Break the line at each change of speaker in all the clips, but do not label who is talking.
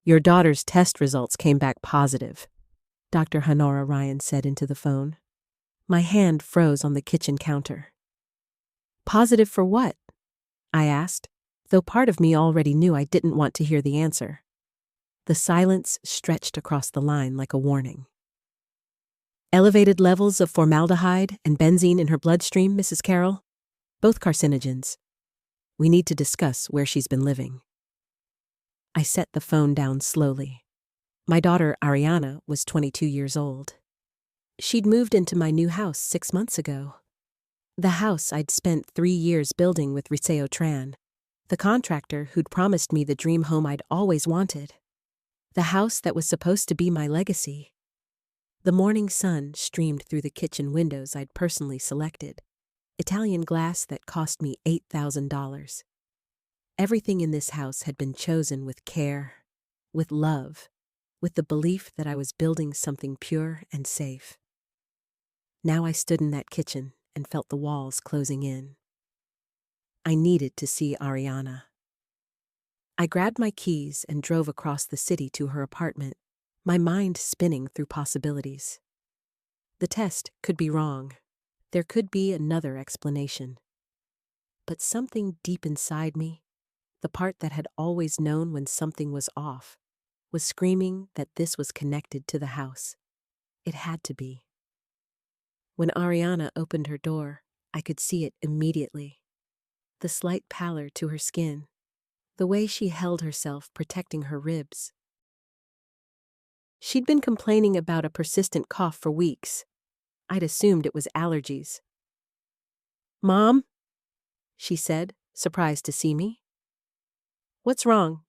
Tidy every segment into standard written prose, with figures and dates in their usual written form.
Your daughter's test results came back positive, Dr. Honora Ryan said into the phone. My hand froze on the kitchen counter. Positive for what? I asked, though part of me already knew I didn't want to hear the answer. The silence stretched across the line like a warning. Elevated levels of formaldehyde and benzene in her bloodstream, Mrs. Carroll. Both carcinogens. We need to discuss where she's been living. I set the phone down slowly. My daughter, Ariana, was 22 years old. She'd moved into my new house 6 months ago. The house I'd spent 3 years building with Riseo Tran, the contractor who'd promised me the dream home I'd always wanted. The house that was supposed to be my legacy. The morning sun streamed through the kitchen windows I'd personally selected, Italian glass that cost me $8,000. Everything in this house had been chosen with care, with love, with the belief that I was building something pure and safe. Now I stood in that kitchen and felt the walls closing in. I needed to see Ariana. I grabbed my keys and drove across the city to her apartment, my mind spinning through possibilities. The test could be wrong. There could be another explanation. But something deep inside me, the part that had always known when something was off, was screaming that this was connected to the house. It had to be. When Ariana opened her door, I could see it immediately. The slight pallor to her skin, the way she held herself protecting her ribs. She'd been complaining about a persistent cough for weeks. I'd assumed it was allergies. "Mom?" she said, surprised to see me. "What's wrong?"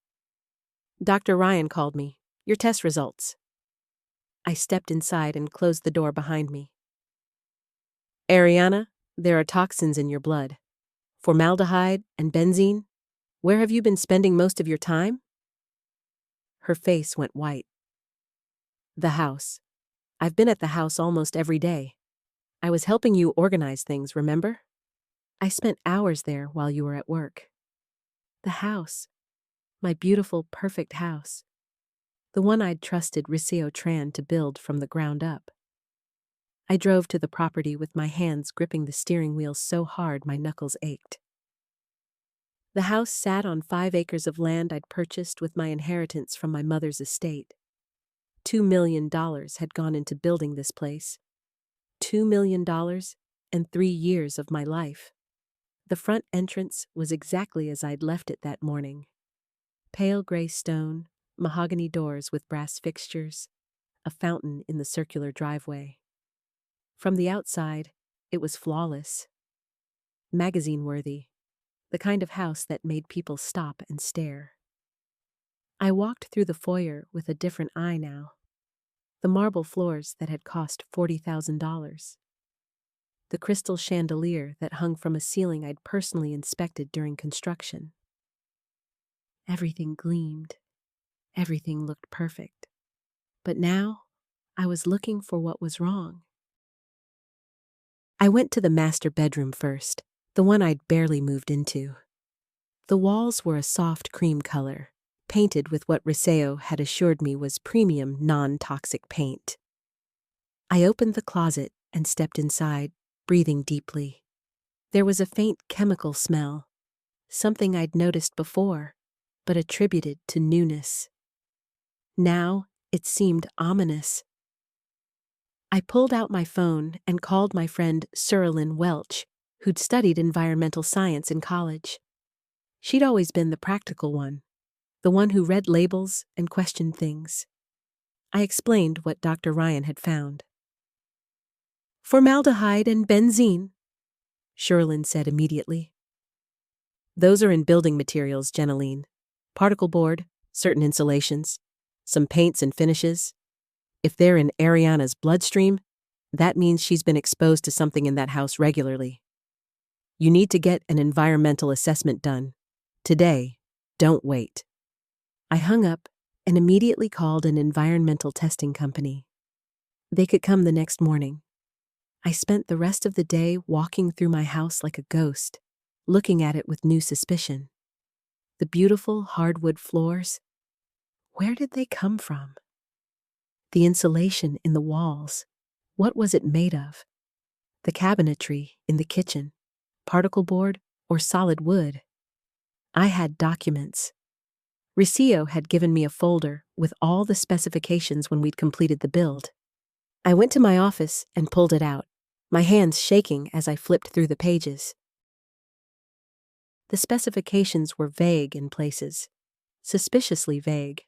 "Dr. Ryan called me. Your test results." I stepped inside and closed the door behind me. "Ariana, there are toxins in your blood. Formaldehyde and benzene. Where have you been spending most of your time?" Her face went white. "The house. I've been at the house almost every day. I was helping you organize things, remember? I spent hours there while you were at work. The house. My beautiful, perfect house. The one I'd trusted Riseo Tran to build from the ground up." I drove to the property with my hands gripping the steering wheel so hard my knuckles ached. The house sat on 5 acres of land I'd purchased with my inheritance from my mother's estate. $2 million had gone into building this place. $2 million and 3 years of my life. The front entrance was exactly as I'd left it that morning. Pale gray stone, mahogany doors with brass fixtures, a fountain in the circular driveway. From the outside, it was flawless. Magazine-worthy, the kind of house that made people stop and stare. I walked through the foyer with a different eye now. The marble floors that had cost $40,000. The crystal chandelier that hung from a ceiling I'd personally inspected during construction. Everything gleamed. Everything looked perfect. But now, I was looking for what was wrong. I went to the master bedroom first, the one I'd barely moved into. The walls were a soft cream color, painted with what Riseo had assured me was premium non-toxic paint. I opened the closet and stepped inside, breathing deeply. There was a faint chemical smell, something I'd noticed before, but attributed to newness. Now it seemed ominous. I pulled out my phone and called my friend Cerilyn Welch, who'd studied environmental science in college. She'd always been the practical one, the one who read labels and questioned things. I explained what Dr. Ryan had found. "Formaldehyde and benzene," Cerilyn said immediately. "Those are in building materials, Jeneline. Particle board, certain insulations, some paints and finishes. If they're in Ariana's bloodstream, that means she's been exposed to something in that house regularly. You need to get an environmental assessment done. Today, don't wait." I hung up and immediately called an environmental testing company. They could come the next morning. I spent the rest of the day walking through my house like a ghost, looking at it with new suspicion. The beautiful hardwood floors, Where did they come from? The insulation in the walls. What was it made of? The cabinetry in the kitchen. Particle board or solid wood? I had documents. Ricio had given me a folder with all the specifications when we'd completed the build. I went to my office and pulled it out, my hands shaking as I flipped through the pages. The specifications were vague in places, suspiciously vague.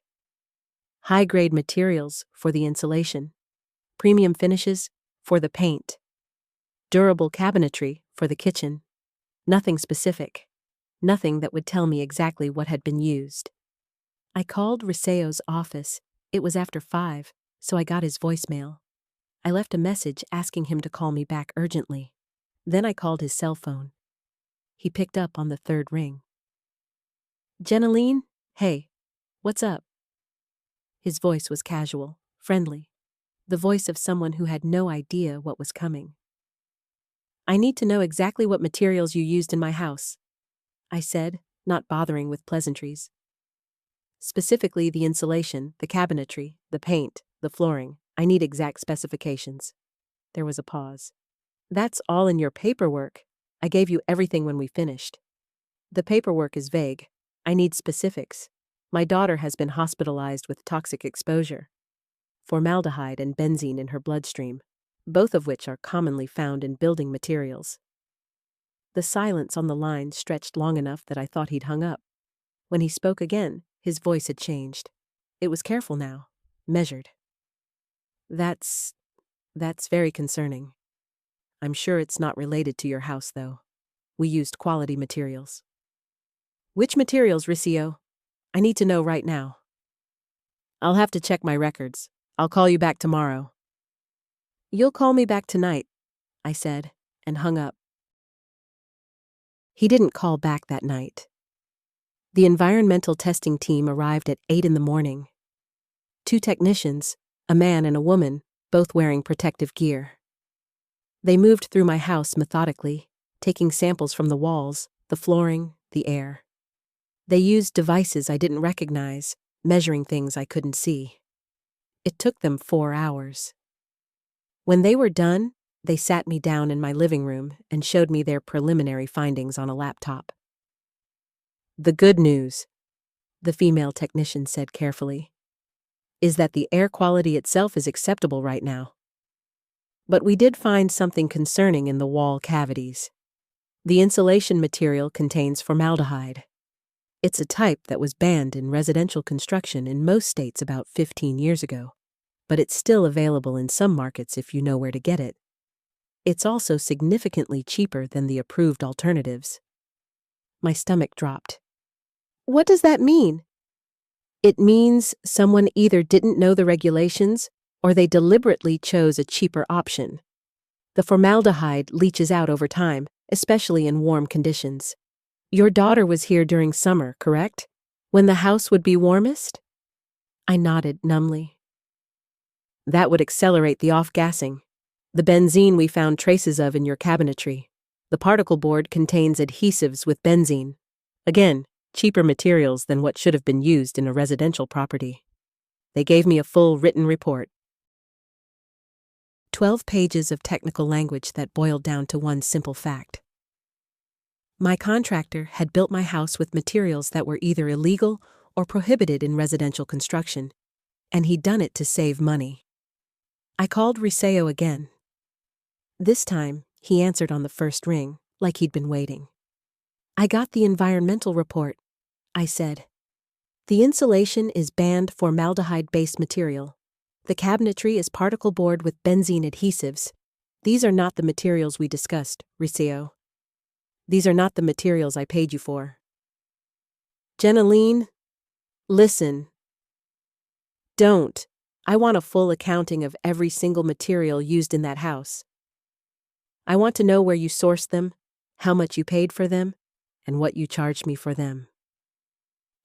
High-grade materials for the insulation, premium finishes for the paint, durable cabinetry for the kitchen. Nothing specific, nothing that would tell me exactly what had been used. I called Ricio's office. It was after 5, so I got his voicemail. I left a message asking him to call me back urgently. Then I called his cell phone. He picked up on the 3rd ring. "Jenaline? Hey, what's up?" His voice was casual, friendly, the voice of someone who had no idea what was coming. "I need to know exactly what materials you used in my house," I said, not bothering with pleasantries. "Specifically the insulation, the cabinetry, the paint, the flooring. I need exact specifications." There was a pause. "That's all in your paperwork. I gave you everything when we finished." "The paperwork is vague. I need specifics. My daughter has been hospitalized with toxic exposure. Formaldehyde and benzene in her bloodstream, both of which are commonly found in building materials." The silence on the line stretched long enough that I thought he'd hung up. When he spoke again, his voice had changed. It was careful now, measured. That's very concerning. I'm sure it's not related to your house, though. We used quality materials." "Which materials, Ricio? I need to know right now." "I'll have to check my records. I'll call you back tomorrow." "You'll call me back tonight," I said, and hung up. He didn't call back that night. The environmental testing team arrived at 8 in the morning. 2 technicians, a man and a woman, both wearing protective gear. They moved through my house methodically, taking samples from the walls, the flooring, the air. They used devices I didn't recognize, measuring things I couldn't see. It took them 4 hours. When they were done, they sat me down in my living room and showed me their preliminary findings on a laptop. "The good news," the female technician said carefully, "is that the air quality itself is acceptable right now. But we did find something concerning in the wall cavities. The insulation material contains formaldehyde. It's a type that was banned in residential construction in most states about 15 years ago, but it's still available in some markets if you know where to get it. It's also significantly cheaper than the approved alternatives." My stomach dropped. "What does that mean?" "It means someone either didn't know the regulations or they deliberately chose a cheaper option. The formaldehyde leaches out over time, especially in warm conditions. Your daughter was here during summer, correct? When the house would be warmest?" I nodded numbly. "That would accelerate the off-gassing. The benzene we found traces of in your cabinetry. The particle board contains adhesives with benzene. Again, cheaper materials than what should have been used in a residential property." They gave me a full written report. 12 pages of technical language that boiled down to one simple fact. My contractor had built my house with materials that were either illegal or prohibited in residential construction, and he'd done it to save money. I called Ricio again. This time, he answered on the first ring, like he'd been waiting. "I got the environmental report," I said. "The insulation is banned formaldehyde-based material. The cabinetry is particle board with benzene adhesives. These are not the materials we discussed, Ricio. These are not the materials I paid you for." "Jenaline, listen. Don't. I want a full accounting of every single material used in that house. I want to know where you sourced them, how much you paid for them, and what you charged me for them.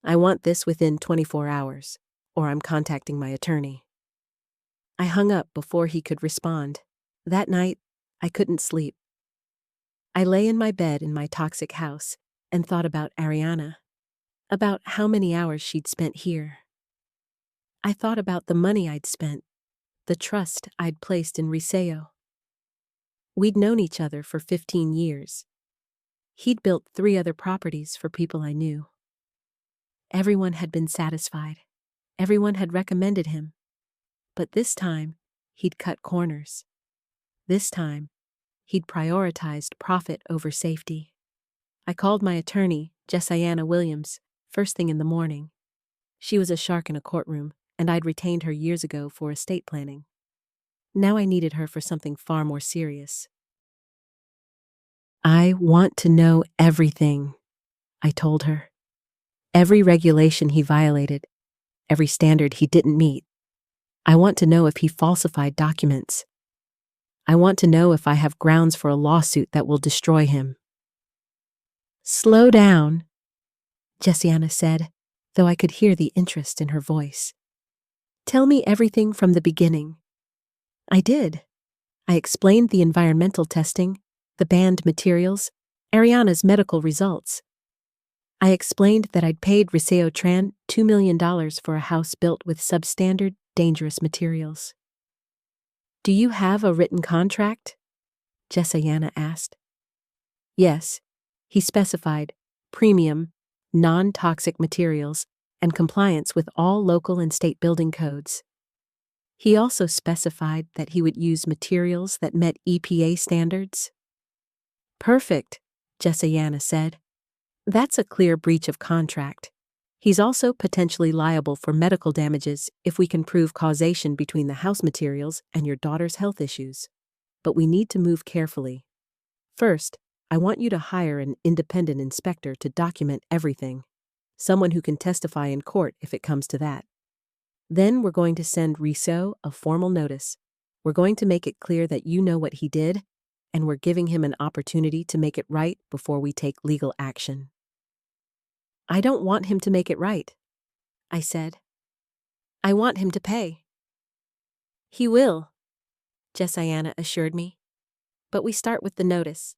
I want this within 24 hours, or I'm contacting my attorney." I hung up before he could respond. That night, I couldn't sleep. I lay in my bed in my toxic house and thought about Ariana, about how many hours she'd spent here. I thought about the money I'd spent, the trust I'd placed in Riseo. We'd known each other for 15 years. He'd built 3 other properties for people I knew. Everyone had been satisfied. Everyone had recommended him. But this time, he'd cut corners. This time, he'd prioritized profit over safety. I called my attorney, Jessiana Williams, first thing in the morning. She was a shark in a courtroom, and I'd retained her years ago for estate planning. Now I needed her for something far more serious. I want to know everything, I told her. Every regulation he violated, every standard he didn't meet. I want to know if he falsified documents. I want to know if I have grounds for a lawsuit that will destroy him. Slow down, Jessiana said, though I could hear the interest in her voice. Tell me everything from the beginning. I did. I explained the environmental testing, the banned materials, Ariana's medical results. I explained that I'd paid Riseo Tran $2 million for a house built with substandard, dangerous materials. Do you have a written contract? Jessiana asked. Yes, he specified premium, non-toxic materials and compliance with all local and state building codes. He also specified that he would use materials that met EPA standards. Perfect, Jessiana said. That's a clear breach of contract. He's also potentially liable for medical damages if we can prove causation between the house materials and your daughter's health issues. But we need to move carefully. First, I want you to hire an independent inspector to document everything, someone who can testify in court if it comes to that. Then we're going to send Riseo a formal notice. We're going to make it clear that you know what he did, and we're giving him an opportunity to make it right before we take legal action. I don't want him to make it right, I said. I want him to pay. He will, Jessiana assured me. But we start with the notice.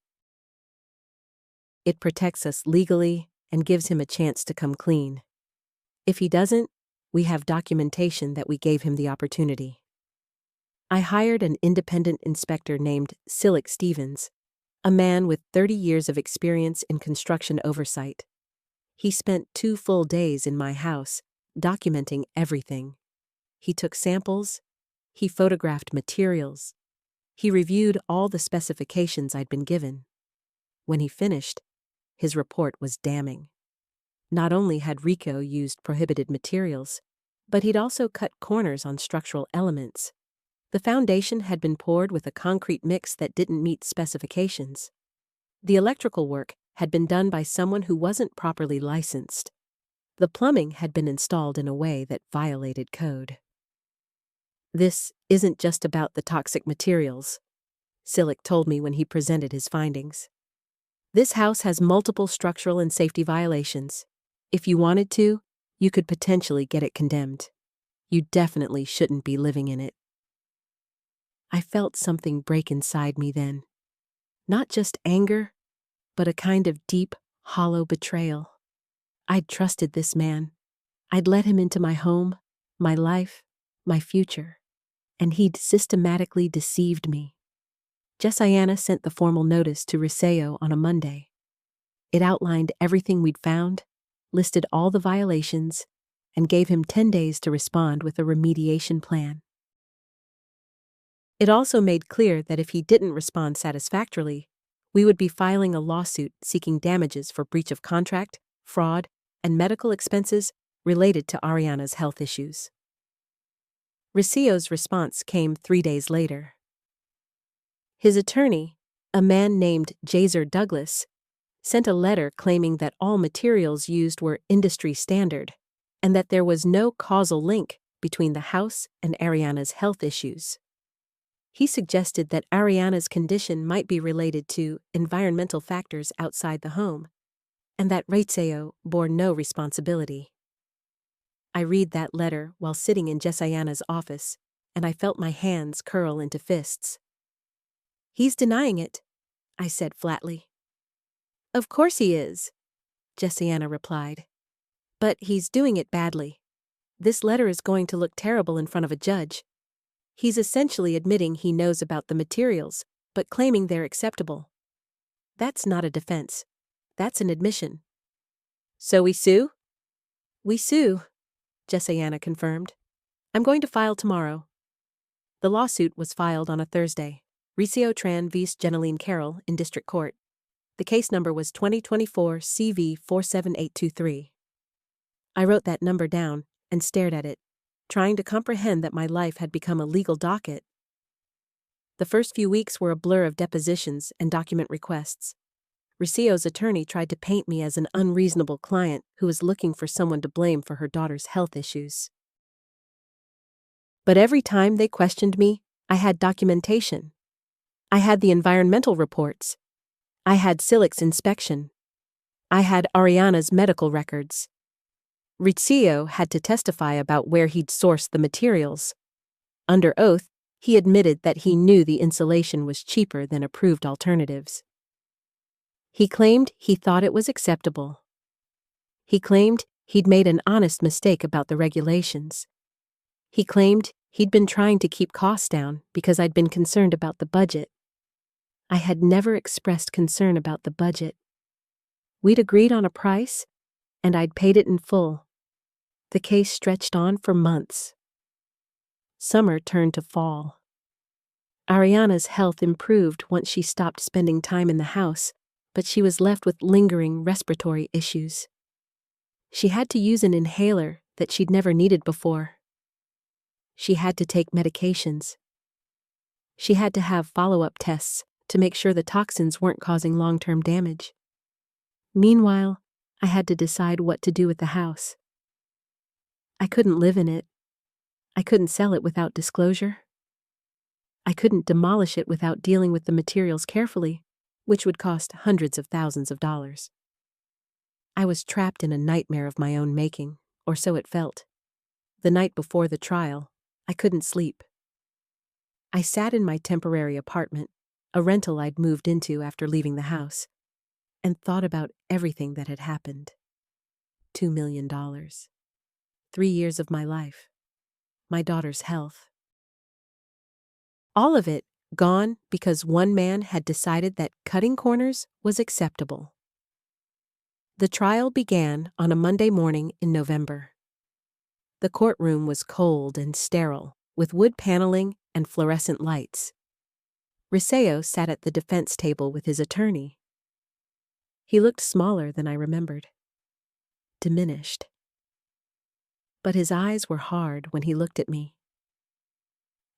It protects us legally and gives him a chance to come clean. If he doesn't, we have documentation that we gave him the opportunity. I hired an independent inspector named Silik Stevens, a man with 30 years of experience in construction oversight. He spent 2 full days in my house, documenting everything. He took samples, he photographed materials, he reviewed all the specifications I'd been given. When he finished, his report was damning. Not only had Rico used prohibited materials, but he'd also cut corners on structural elements. The foundation had been poured with a concrete mix that didn't meet specifications. The electrical work had been done by someone who wasn't properly licensed. The plumbing had been installed in a way that violated code. This isn't just about the toxic materials, Silik told me when he presented his findings. This house has multiple structural and safety violations. If you wanted to, you could potentially get it condemned. You definitely shouldn't be living in it. I felt something break inside me then. Not just anger, but a kind of deep, hollow betrayal. I'd trusted this man. I'd let him into my home, my life, my future, and he'd systematically deceived me. Jessiana sent the formal notice to Riseo on a Monday. It outlined everything we'd found, listed all the violations, and gave him 10 days to respond with a remediation plan. It also made clear that if he didn't respond satisfactorily, we would be filing a lawsuit seeking damages for breach of contract, fraud, and medical expenses related to Ariana's health issues. Riseo's response came 3 days later. His attorney, a man named Jazer Douglas, sent a letter claiming that all materials used were industry standard and that there was no causal link between the house and Ariana's health issues. He suggested that Ariana's condition might be related to environmental factors outside the home, and that Riseo bore no responsibility. I read that letter while sitting in Jessiana's office, and I felt my hands curl into fists. He's denying it, I said flatly. Of course he is, Jessiana replied. But he's doing it badly. This letter is going to look terrible in front of a judge. He's essentially admitting he knows about the materials, but claiming they're acceptable. That's not a defense. That's an admission. So we sue? We sue, Jessiana confirmed. I'm going to file tomorrow. The lawsuit was filed on a Thursday. Riccio Tran v. Jeneline Carroll in District Court. The case number was 2024 CV 47823. I wrote that number down and stared at it, trying to comprehend that my life had become a legal docket. The first few weeks were a blur of depositions and document requests. Riccio's attorney tried to paint me as an unreasonable client who was looking for someone to blame for her daughter's health issues. But every time they questioned me, I had documentation. I had the environmental reports. I had Silic's inspection. I had Ariana's medical records. Riccio had to testify about where he'd sourced the materials. Under oath, he admitted that he knew the insulation was cheaper than approved alternatives. He claimed he thought it was acceptable. He claimed he'd made an honest mistake about the regulations. He claimed he'd been trying to keep costs down because I'd been concerned about the budget. I had never expressed concern about the budget. We'd agreed on a price, and I'd paid it in full. The case stretched on for months. Summer turned to fall. Ariana's health improved once she stopped spending time in the house, but she was left with lingering respiratory issues. She had to use an inhaler that she'd never needed before. She had to take medications. She had to have follow-up tests to make sure the toxins weren't causing long-term damage. Meanwhile, I had to decide what to do with the house. I couldn't live in it. I couldn't sell it without disclosure. I couldn't demolish it without dealing with the materials carefully, which would cost hundreds of thousands of dollars. I was trapped in a nightmare of my own making, or so it felt. The night before the trial, I couldn't sleep. I sat in my temporary apartment, a rental I'd moved into after leaving the house, and thought about everything that had happened. $2 million. 3 years of my life. My daughter's health. All of it gone because one man had decided that cutting corners was acceptable. The trial began on a Monday morning in November. The courtroom was cold and sterile, with wood paneling and fluorescent lights. Riccio sat at the defense table with his attorney. He looked smaller than I remembered. Diminished. But his eyes were hard when he looked at me.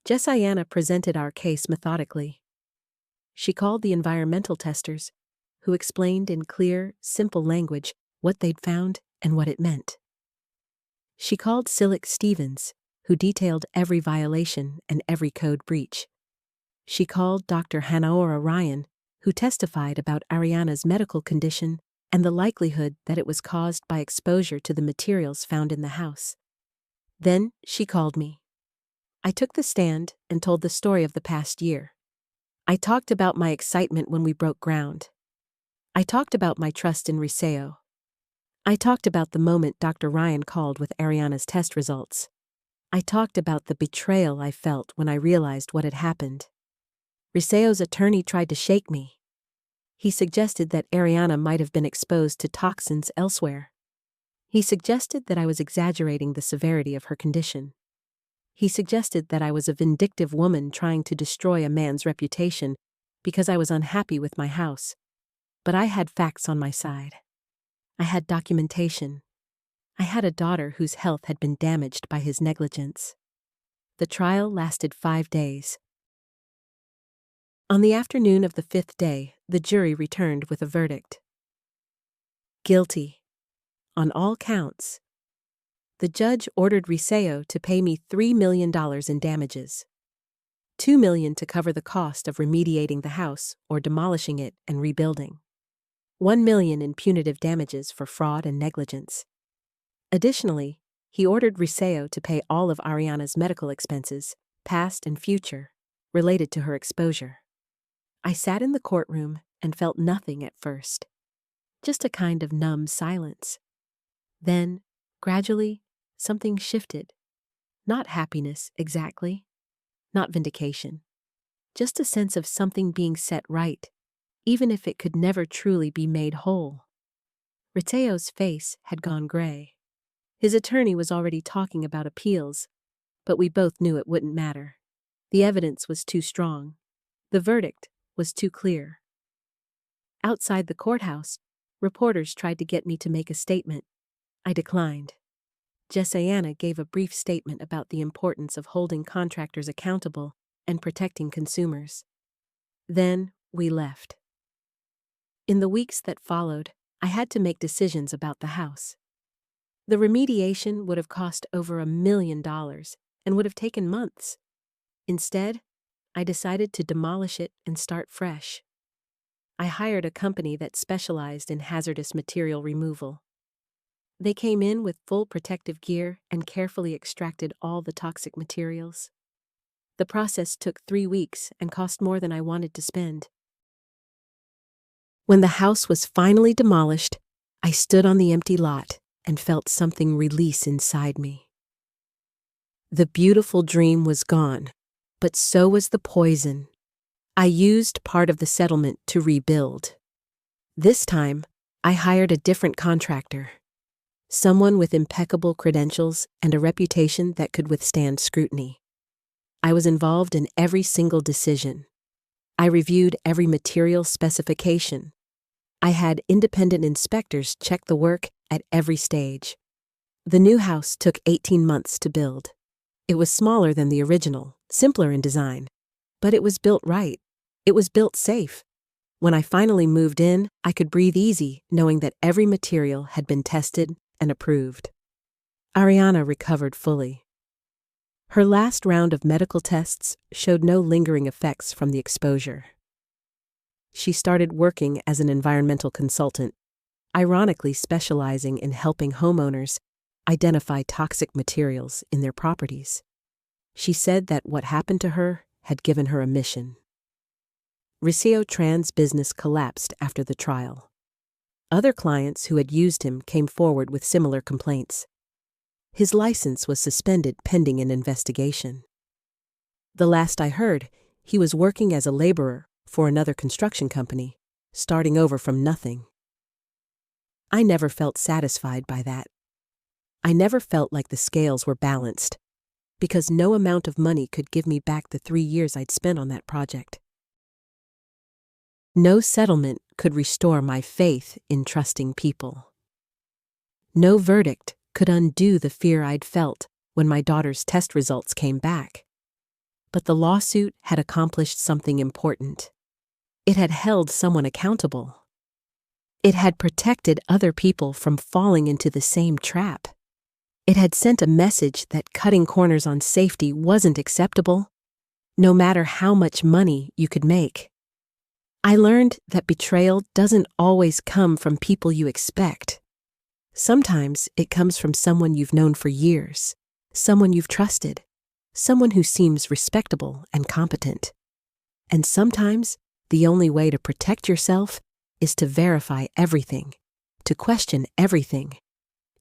Jessiana presented our case methodically. She called the environmental testers, who explained in clear, simple language what they'd found and what it meant. She called Silic Stevens, who detailed every violation and every code breach. She called Dr. Hanaora Ryan, who testified about Ariana's medical condition and the likelihood that it was caused by exposure to the materials found in the house. Then she called me. I took the stand and told the story of the past year. I talked about my excitement when we broke ground. I talked about my trust in Riccio. I talked about the moment Dr. Ryan called with Ariana's test results. I talked about the betrayal I felt when I realized what had happened. Riccio's attorney tried to shake me. He suggested that Ariana might have been exposed to toxins elsewhere. He suggested that I was exaggerating the severity of her condition. He suggested that I was a vindictive woman trying to destroy a man's reputation because I was unhappy with my house. But I had facts on my side. I had documentation. I had a daughter whose health had been damaged by his negligence. The trial lasted 5 days. On the afternoon of the 5th day, the jury returned with a verdict. Guilty. On all counts. The judge ordered Riccio to pay me $3 million in damages. $2 million to cover the cost of remediating the house or demolishing it and rebuilding. $1 million in punitive damages for fraud and negligence. Additionally, he ordered Riccio to pay all of Ariana's medical expenses, past and future, related to her exposure. I sat in the courtroom and felt nothing at first. Just a kind of numb silence. Then, gradually, something shifted. Not happiness, exactly. Not vindication. Just a sense of something being set right, even if it could never truly be made whole. Mateo's face had gone gray. His attorney was already talking about appeals, but we both knew it wouldn't matter. The evidence was too strong. The verdict was too clear. Outside the courthouse, reporters tried to get me to make a statement. I declined. Jessiana gave a brief statement about the importance of holding contractors accountable and protecting consumers. Then we left. In the weeks that followed, I had to make decisions about the house. The remediation would have cost over $1 million and would have taken months. Instead, I decided to demolish it and start fresh. I hired a company that specialized in hazardous material removal. They came in with full protective gear and carefully extracted all the toxic materials. The process took 3 weeks and cost more than I wanted to spend. When the house was finally demolished, I stood on the empty lot and felt something release inside me. The beautiful dream was gone, but so was the poison. I used part of the settlement to rebuild. This time, I hired a different contractor. Someone with impeccable credentials and a reputation that could withstand scrutiny. I was involved in every single decision. I reviewed every material specification. I had independent inspectors check the work at every stage. The new house took 18 months to build. It was smaller than the original, simpler in design. But it was built right. It was built safe. When I finally moved in, I could breathe easy knowing that every material had been tested and approved. Ariana recovered fully. Her last round of medical tests showed no lingering effects from the exposure. She started working as an environmental consultant, ironically specializing in helping homeowners identify toxic materials in their properties. She said that what happened to her had given her a mission. Riseo Tran's business collapsed after the trial. Other clients who had used him came forward with similar complaints. His license was suspended pending an investigation. The last I heard, he was working as a laborer for another construction company, starting over from nothing. I never felt satisfied by that. I never felt like the scales were balanced, because no amount of money could give me back the 3 years I'd spent on that project. No settlement could restore my faith in trusting people. No verdict could undo the fear I'd felt when my daughter's test results came back. But the lawsuit had accomplished something important. It had held someone accountable. It had protected other people from falling into the same trap. It had sent a message that cutting corners on safety wasn't acceptable, no matter how much money you could make. I learned that betrayal doesn't always come from people you expect. Sometimes it comes from someone you've known for years, someone you've trusted, someone who seems respectable and competent. And sometimes the only way to protect yourself is to verify everything, to question everything,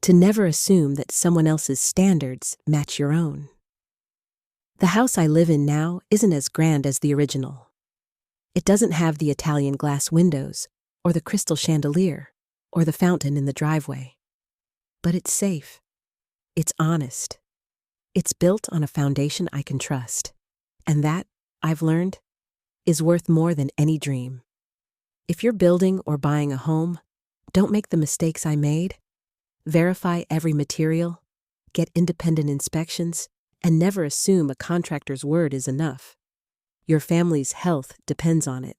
to never assume that someone else's standards match your own. The house I live in now isn't as grand as the original. It doesn't have the Italian glass windows, or the crystal chandelier, or the fountain in the driveway. But it's safe. It's honest. It's built on a foundation I can trust. And that, I've learned, is worth more than any dream. If you're building or buying a home, don't make the mistakes I made. Verify every material, get independent inspections, and never assume a contractor's word is enough. Your family's health depends on it.